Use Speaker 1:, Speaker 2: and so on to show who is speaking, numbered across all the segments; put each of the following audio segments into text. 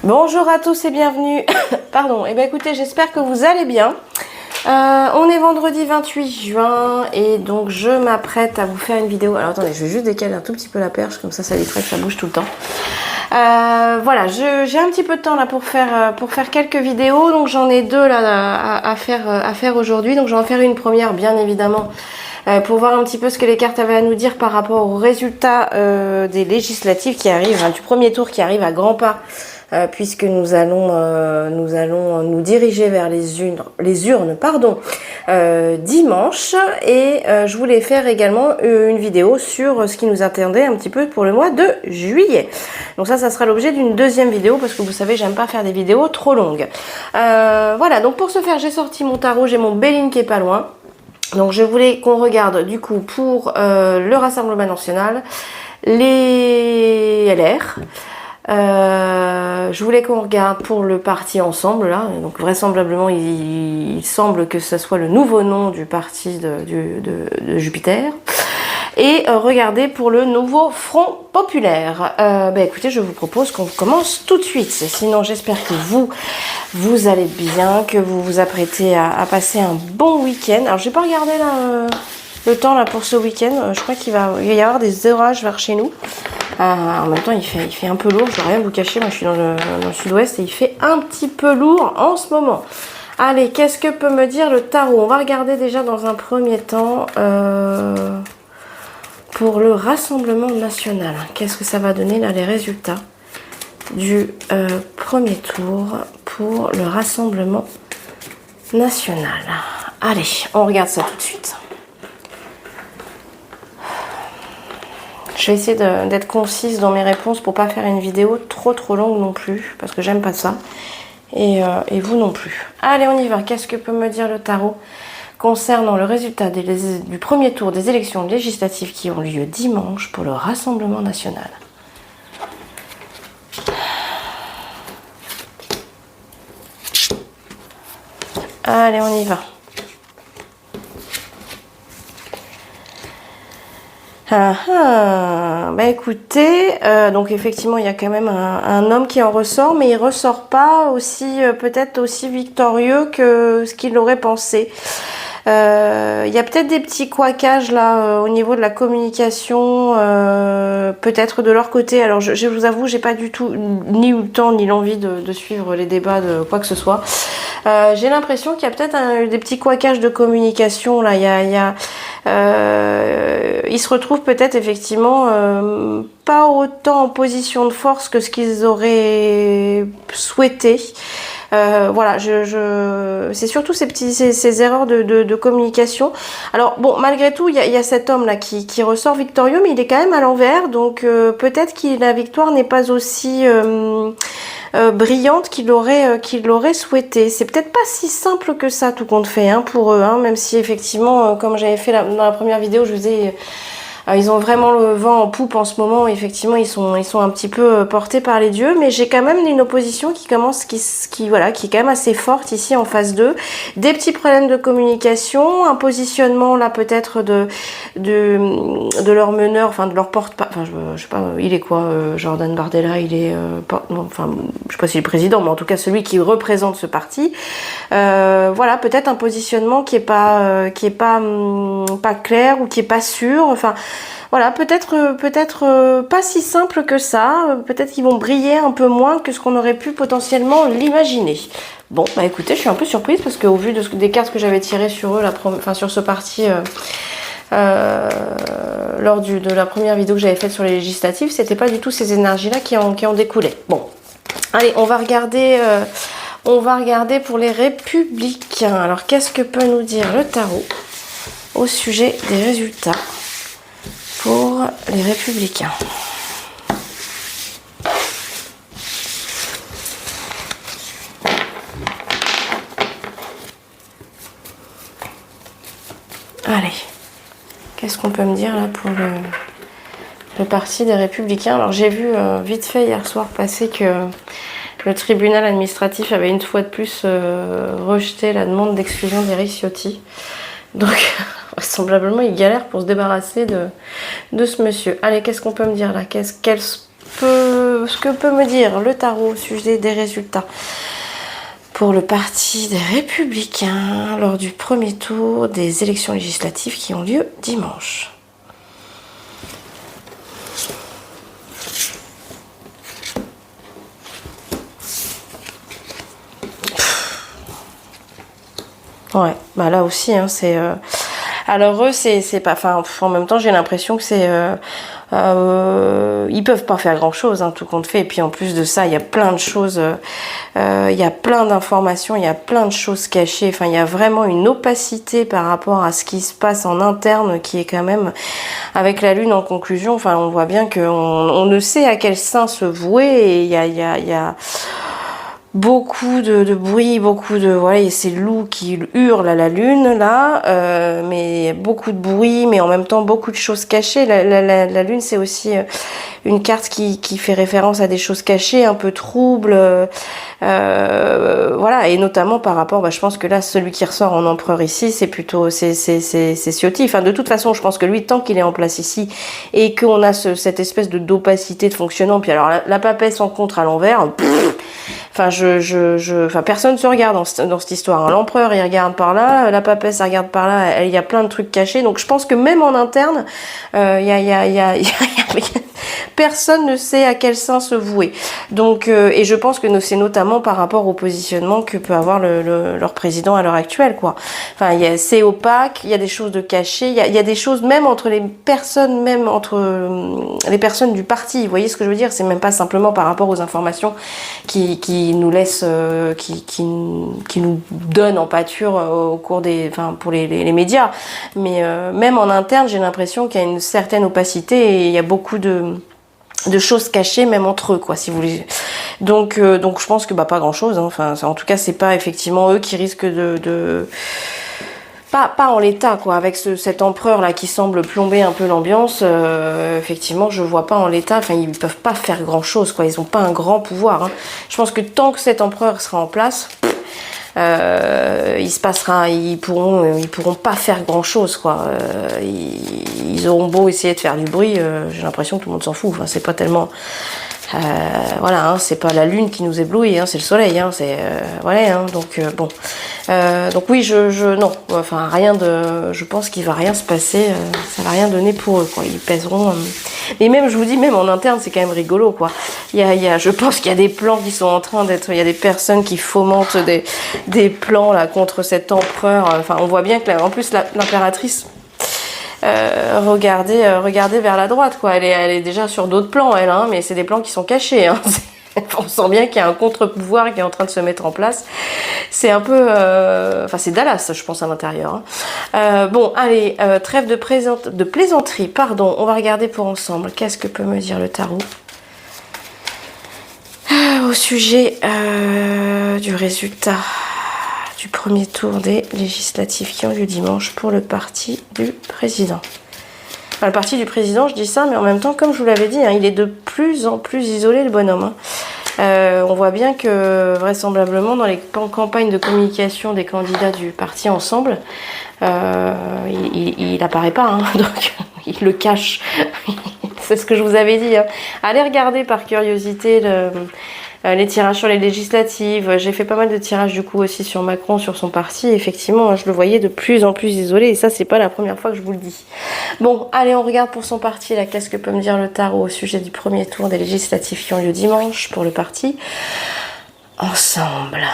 Speaker 1: Bonjour à tous et bienvenue. Pardon, et bien écoutez, j'espère que vous allez bien. On est vendredi 28 juin et donc je m'apprête à vous faire une vidéo. Alors attendez, je vais juste décaler un tout petit peu la perche, comme ça éviterait que ça bouge tout le temps. Voilà, j'ai un petit peu de temps là pour faire quelques vidéos, donc j'en ai deux là à faire aujourd'hui. Donc je vais en faire une première bien évidemment pour voir un petit peu ce que les cartes avaient à nous dire par rapport aux résultats des législatives qui arrivent, du premier tour qui arrive à grands pas. Puisque nous allons nous diriger vers les urnes dimanche, et je voulais faire également une vidéo sur ce qui nous attendait un petit peu pour le mois de juillet. Donc ça sera l'objet d'une deuxième vidéo parce que vous savez, j'aime pas faire des vidéos trop longues. Voilà, donc pour ce faire, j'ai sorti mon tarot, j'ai mon Béline qui est pas loin. Donc je voulais qu'on regarde du coup pour le Rassemblement National, les LR. Je voulais qu'on regarde pour le parti Ensemble là, donc vraisemblablement il semble que ce soit le nouveau nom du parti de Jupiter, et regarder pour le nouveau Front Populaire. Écoutez, je vous propose qu'on commence tout de suite, sinon j'espère que vous allez bien, que vous vous apprêtez à passer un bon week-end. Alors je vais pas regarder là le temps là pour ce week-end, je crois qu'il va y avoir des orages vers chez nous. En même temps, il fait un peu lourd, je ne vais rien vous cacher, moi je suis dans le sud-ouest et il fait un petit peu lourd en ce moment. Allez, qu'est-ce que peut me dire le tarot? On va regarder déjà dans un premier temps pour le Rassemblement National. Qu'est-ce que ça va donner là, les résultats du premier tour pour le Rassemblement National? Allez, on regarde ça tout de suite. Je vais essayer d'être concise dans mes réponses pour pas faire une vidéo trop longue non plus, parce que j'aime pas ça. Et vous non plus. Allez, on y va. Qu'est-ce que peut me dire le tarot concernant le résultat du premier tour des élections législatives qui ont lieu dimanche pour le Rassemblement National? Allez, on y va. Écoutez, donc effectivement il y a quand même un homme qui en ressort, mais il ressort pas aussi peut-être aussi victorieux que ce qu'il aurait pensé. Il y a peut-être des petits couacages là au niveau de la communication, peut-être de leur côté. Alors je vous avoue, j'ai pas du tout ni eu le temps ni l'envie de suivre les débats de quoi que ce soit. J'ai l'impression qu'il y a peut-être des petits couacages de communication là. Ils se retrouvent peut-être effectivement pas autant en position de force que ce qu'ils auraient souhaité. Voilà, c'est surtout ces erreurs de communication. Alors bon, malgré tout, il y a cet homme là qui ressort victorieux, mais il est quand même à l'envers, donc peut-être que la victoire n'est pas aussi brillante qu'il l'aurait souhaité. C'est peut-être pas si simple que ça, tout compte fait, pour eux, même si effectivement, comme j'avais fait dans la première vidéo, je vous ai ils ont vraiment le vent en poupe en ce moment. Effectivement, ils sont un petit peu portés par les dieux, mais j'ai quand même une opposition qui est quand même assez forte ici en phase 2. Des petits problèmes de communication, un positionnement là peut-être de leur meneur, enfin de leur enfin je sais pas, il est quoi, Jordan Bardella, il est enfin je sais pas s'il est président, mais en tout cas celui qui représente ce parti. Voilà, peut-être un positionnement qui est pas clair ou qui est pas sûr. Enfin voilà, peut-être pas si simple que ça. Peut-être qu'ils vont briller un peu moins que ce qu'on aurait pu potentiellement l'imaginer. Bon, écoutez, je suis un peu surprise parce qu'au vu des cartes que j'avais tirées sur eux, sur ce parti lors de la première vidéo que j'avais faite sur les législatives, c'était pas du tout ces énergies-là qui en découlaient. Bon, allez, on va regarder pour les Républicains. Alors, qu'est-ce que peut nous dire le tarot au sujet des résultats pour les Républicains? Allez, qu'est-ce qu'on peut me dire là pour le parti des Républicains? Alors j'ai vu vite fait hier soir passer que le tribunal administratif avait une fois de plus rejeté la demande d'exclusion d'Éric Ciotti. Donc vraisemblablement il galère pour se débarrasser de ce monsieur. Allez, qu'est-ce qu'on peut me dire là? Quelle peut ce que peut me dire le tarot au sujet des résultats pour le parti des Républicains lors du premier tour des élections législatives qui ont lieu dimanche. Ouais, bah là aussi, hein, c'est... Alors eux, c'est pas... Enfin, en même temps, j'ai l'impression que c'est... ils peuvent pas faire grand-chose, hein, tout compte fait. Et puis en plus de ça, il y a plein de choses... il y a plein d'informations, il y a plein de choses cachées. Enfin, il y a vraiment une opacité par rapport à ce qui se passe en interne qui est quand même... Avec la Lune en conclusion, enfin, on voit bien qu'on ne sait à quel sein se vouer. Et il y a beaucoup de bruit, beaucoup de... Voilà, et c'est le loup qui hurle à la lune, là, mais beaucoup de bruit, mais en même temps beaucoup de choses cachées. La lune, c'est aussi une carte qui fait référence à des choses cachées, un peu troubles, voilà, et notamment par rapport, bah, je pense que là, celui qui ressort en empereur ici, c'est plutôt, c'est Ciotti. Enfin, de toute façon, je pense que lui, tant qu'il est en place ici, et qu'on a cette espèce d'opacité de fonctionnement, puis alors la papesse en contre à l'envers, enfin, enfin, personne se regarde dans cette histoire. Hein. L'empereur, il regarde par là, la papesse, elle regarde par là, il y a plein de trucs cachés. Donc, je pense que même en interne, personne ne sait à quel sein se vouer. Donc, et je pense que c'est notamment par rapport au positionnement que peut avoir leur président à l'heure actuelle, quoi. Enfin, c'est opaque, il y a des choses de cachées, il y a des choses même entre les personnes, même entre les personnes du parti. Vous voyez ce que je veux dire? C'est même pas simplement par rapport aux informations qui nous laissent, qui nous donnent en pâture au cours des, enfin, pour les médias. Mais même en interne, j'ai l'impression qu'il y a une certaine opacité et il y a beaucoup de choses cachées même entre eux, quoi, si vous voulez. Donc je pense que pas grand chose, hein. Enfin, en tout cas, c'est pas effectivement eux qui risquent pas en l'état, quoi, avec cet empereur là qui semble plomber un peu l'ambiance. Effectivement, je vois pas en l'état. Enfin, ils peuvent pas faire grand chose, quoi. Ils ont pas un grand pouvoir, hein. Je pense que tant que cet empereur sera en place, il se passera, ils pourront pas faire grand chose, quoi. Ils auront beau essayer de faire du bruit, j'ai l'impression que tout le monde s'en fout. Enfin, c'est pas tellement, voilà, hein, c'est pas la lune qui nous éblouit, hein, c'est le soleil, hein, c'est voilà, hein, donc bon, donc oui, non, enfin rien de, je pense qu'il va rien se passer, ça va rien donner pour eux, quoi. Ils pèseront, et même, je vous dis, même en interne, c'est quand même rigolo, quoi. Je pense qu'il y a des plans qui sont en train d'être, il y a des personnes qui fomentent des plans là contre cet empereur. Enfin, on voit bien que là, en plus l'impératrice. Regardez vers la droite, quoi. Elle est déjà sur d'autres plans, elle, hein, mais c'est des plans qui sont cachés, hein. On sent bien qu'il y a un contre-pouvoir qui est en train de se mettre en place. C'est un peu... Enfin, c'est Dallas, je pense, à l'intérieur. Hein. Bon, allez, trêve de plaisanterie, pardon. On va regarder pour ensemble. Qu'est-ce que peut me dire le tarot au sujet du résultat du premier tour des législatives qui ont lieu dimanche pour le parti du président. Enfin, le parti du président, je dis ça, mais en même temps, comme je vous l'avais dit, hein, il est de plus en plus isolé, le bonhomme. Hein. On voit bien que, vraisemblablement, dans les campagnes de communication des candidats du parti ensemble, il apparaît pas, hein, donc il le cache. C'est ce que je vous avais dit. Hein. Allez regarder par curiosité les tirages sur les législatives. J'ai fait pas mal de tirages du coup aussi sur Macron, sur son parti. Effectivement, je le voyais de plus en plus isolé et ça, c'est pas la première fois que je vous le dis. Bon, allez, on regarde pour son parti. Là, qu'est-ce que peut me dire le tarot au sujet du premier tour des législatives qui ont lieu dimanche pour le parti Ensemble.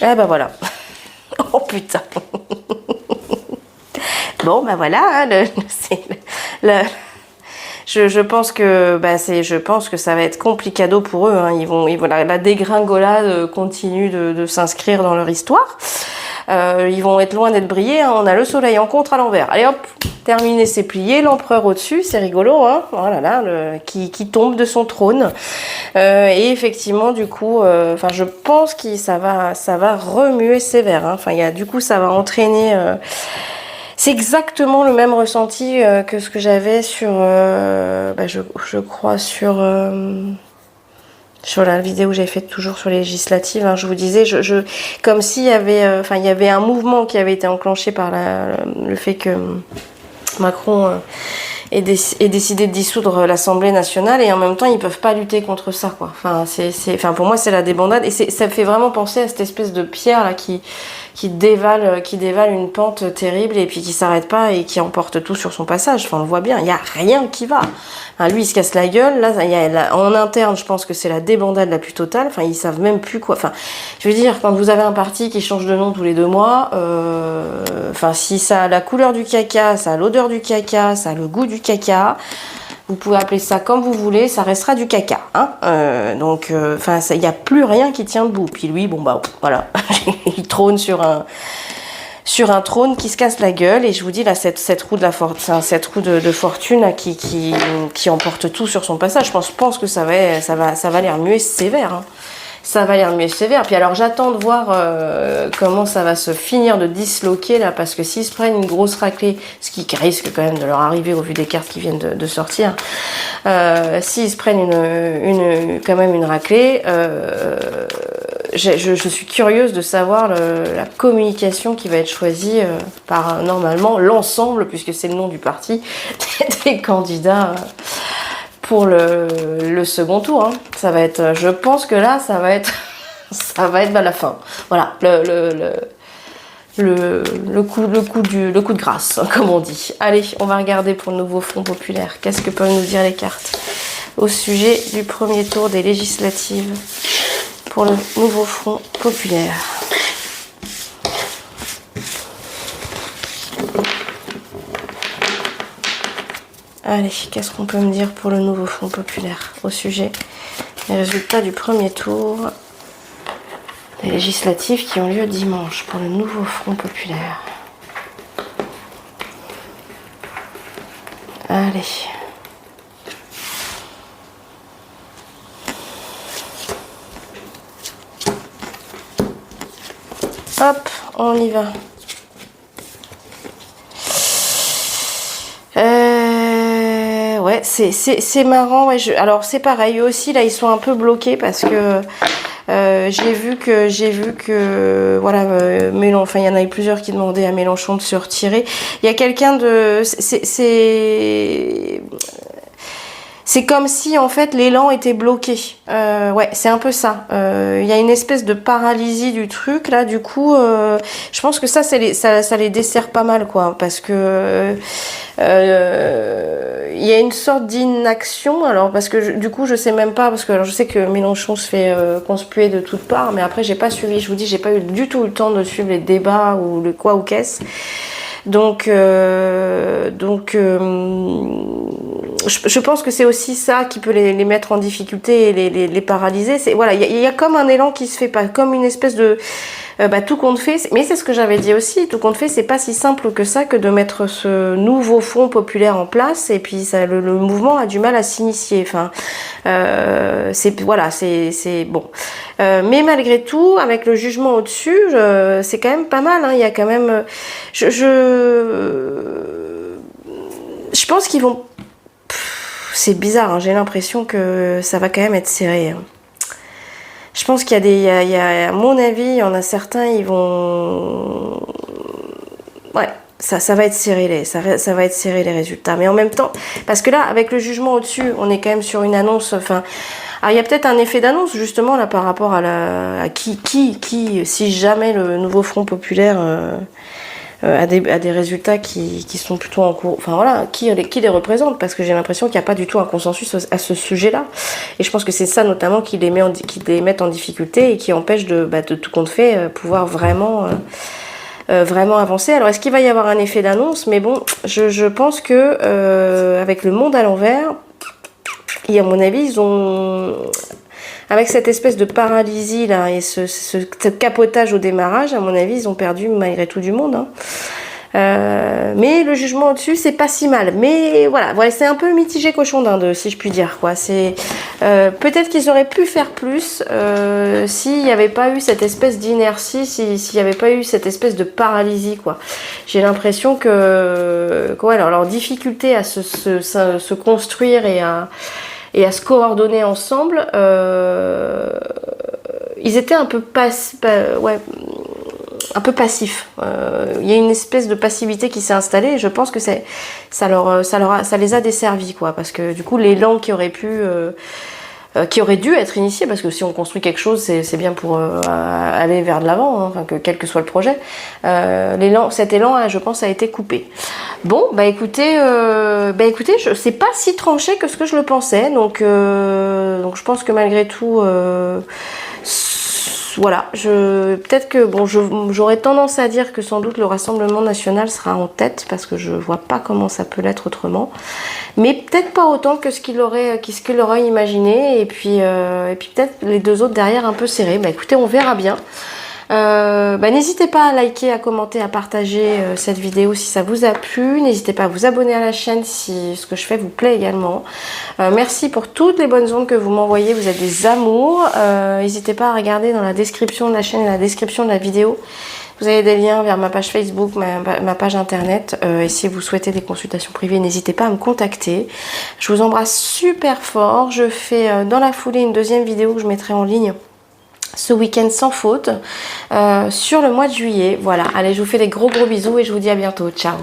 Speaker 1: Eh ben voilà. Oh putain. Bon, ben voilà, hein, je pense que je pense que ça va être complicado pour eux. Hein. Ils vont la dégringolade continue de s'inscrire dans leur histoire. Ils vont être loin d'être brillés. Hein. On a le soleil en contre à l'envers. Allez hop, terminé, c'est plié. L'empereur au-dessus, c'est rigolo, hein. Voilà, là, qui tombe de son trône. Et effectivement, du coup, enfin, je pense que ça va remuer sévère. Hein. Enfin, du coup, ça va entraîner. C'est exactement le même ressenti que ce que j'avais sur, je crois sur Sur la vidéo que j'ai faite toujours sur les législatives, hein, je vous disais, comme s'il y avait, il y avait un mouvement qui avait été enclenché par le fait que Macron ait décidé de dissoudre l'Assemblée nationale, et en même temps ils peuvent pas lutter contre ça, quoi. Enfin, pour moi c'est la débandade, et ça me fait vraiment penser à cette espèce de pierre là qui dévale une pente terrible et puis qui s'arrête pas et qui emporte tout sur son passage. Enfin, on le voit bien, il y a rien qui va. Enfin, lui il se casse la gueule, là en interne je pense que c'est la débandade la plus totale. Enfin, ils savent même plus quoi. Enfin, je veux dire, quand vous avez un parti qui change de nom tous les 2 mois, si ça a la couleur du caca, ça a l'odeur du caca, ça a le goût du caca, vous pouvez appeler ça comme vous voulez, ça restera du caca, hein. Il n'y a plus rien qui tient debout. Puis lui, bon bah voilà, il trône sur un trône qui se casse la gueule, et je vous dis là, cette roue de fortune là, qui emporte tout sur son passage. Je pense que ça va aller remuer sévère, hein. Ça va aller remuer sévère. Puis alors j'attends de voir comment ça va se finir de disloquer là, parce que s'ils se prennent une grosse raclée, ce qui risque quand même de leur arriver au vu des cartes qui viennent de sortir, s'ils se prennent quand même une raclée, je suis curieuse de savoir la communication qui va être choisie par normalement l'ensemble, puisque c'est le nom du parti, des candidats pour le second tour, hein. Ça va être, je pense que là, ça va être la fin. Voilà, le coup de grâce, comme on dit. Allez, on va regarder pour le nouveau Front populaire. Qu'est-ce que peuvent nous dire les cartes au sujet du premier tour des législatives pour le nouveau Front populaire? Allez, qu'est-ce qu'on peut me dire pour le nouveau Front populaire au sujet des résultats du premier tour des législatives qui ont lieu dimanche pour le nouveau Front populaire? Allez. Hop, on y va. Ouais, c'est marrant. Ouais, alors c'est pareil, eux aussi là ils sont un peu bloqués parce que j'ai vu que voilà, Mélenchon, il y en avait plusieurs qui demandaient à Mélenchon de se retirer. Il y a quelqu'un de c'est comme si en fait l'élan était bloqué. Ouais, c'est un peu ça. Il y a une espèce de paralysie du truc là. Du coup, je pense que ça les dessert pas mal, quoi, parce que il y a une sorte d'inaction. Alors parce que du coup, je sais même pas, parce que alors, je sais que Mélenchon se fait conspuer de toutes parts, mais après j'ai pas suivi. Je vous dis, j'ai pas eu du tout le temps de suivre les débats ou le quoi ou qu'est-ce. Donc, je pense que c'est aussi ça qui peut les mettre en difficulté et les paralyser. C'est voilà, il y a comme un élan qui se fait pas, comme une espèce de tout compte fait. Mais c'est ce que j'avais dit aussi. Tout compte fait, c'est pas si simple que ça que de mettre ce nouveau Front populaire en place. Et puis ça, le mouvement a du mal à s'initier. Enfin, c'est bon. Mais malgré tout, avec le jugement au-dessus, c'est quand même pas mal, hein. Il y a quand même, je pense qu'ils vont. C'est bizarre, hein, j'ai l'impression que ça va quand même être serré, hein. Je pense qu'il y a à mon avis, il y en a certains, ils vont. Ouais, ça va être serré, ça va être serré les résultats. Mais en même temps, parce que là, avec le jugement au-dessus, on est quand même sur une annonce. Enfin, alors il y a peut-être un effet d'annonce justement là par rapport à qui, si jamais le nouveau Front populaire a des résultats qui sont plutôt en cours. Enfin voilà, qui les représente, parce que j'ai l'impression qu'il n'y a pas du tout un consensus à ce sujet-là. Et je pense que c'est ça notamment qui les met en difficulté et qui empêche de tout compte fait pouvoir vraiment avancer. Alors est-ce qu'il va y avoir un effet d'annonce? Mais bon, je pense que avec le monde à l'envers, et à mon avis, ils ont, avec cette espèce de paralysie là et ce capotage au démarrage, à mon avis, ils ont perdu malgré tout du monde, hein. Mais le jugement au-dessus, c'est pas si mal. Mais voilà, c'est un peu mitigé cochon d'Inde, si je puis dire, quoi. C'est peut-être qu'ils auraient pu faire plus s'il n'y avait pas eu cette espèce d'inertie, s'il n'y avait pas eu cette espèce de paralysie, quoi. J'ai l'impression que alors leur difficulté à se construire et à se coordonner ensemble, ils étaient un peu un peu passifs. Il y a une espèce de passivité qui s'est installée et je pense que ça les a desservis, quoi, parce que du coup l'élan qui aurait dû être initié, parce que si on construit quelque chose, c'est bien pour aller vers de l'avant, hein, enfin, quel que soit le projet. Cet élan, je pense, a été coupé. Bon, bah écoutez, c'est pas si tranché que ce que je le pensais, donc je pense que malgré tout, voilà, peut-être que bon, j'aurais tendance à dire que sans doute le Rassemblement national sera en tête parce que je vois pas comment ça peut l'être autrement, mais peut-être pas autant que ce qu'il aurait imaginé, et puis peut-être les deux autres derrière un peu serrés. Bah écoutez, on verra bien. N'hésitez pas à liker, à commenter, à partager cette vidéo si ça vous a plu. N'hésitez pas à vous abonner à la chaîne si ce que je fais vous plaît également. Merci pour toutes les bonnes ondes que vous m'envoyez, vous êtes des amours. N'hésitez pas à regarder dans la description de la chaîne et la description de la vidéo. Vous avez des liens vers ma page Facebook, ma page internet. Et si vous souhaitez des consultations privées, n'hésitez pas à me contacter. Je vous embrasse super fort. Je fais dans la foulée une deuxième vidéo que je mettrai en ligne ce week-end sans faute sur le mois de juillet. Voilà, allez, je vous fais des gros bisous et je vous dis à bientôt. Ciao.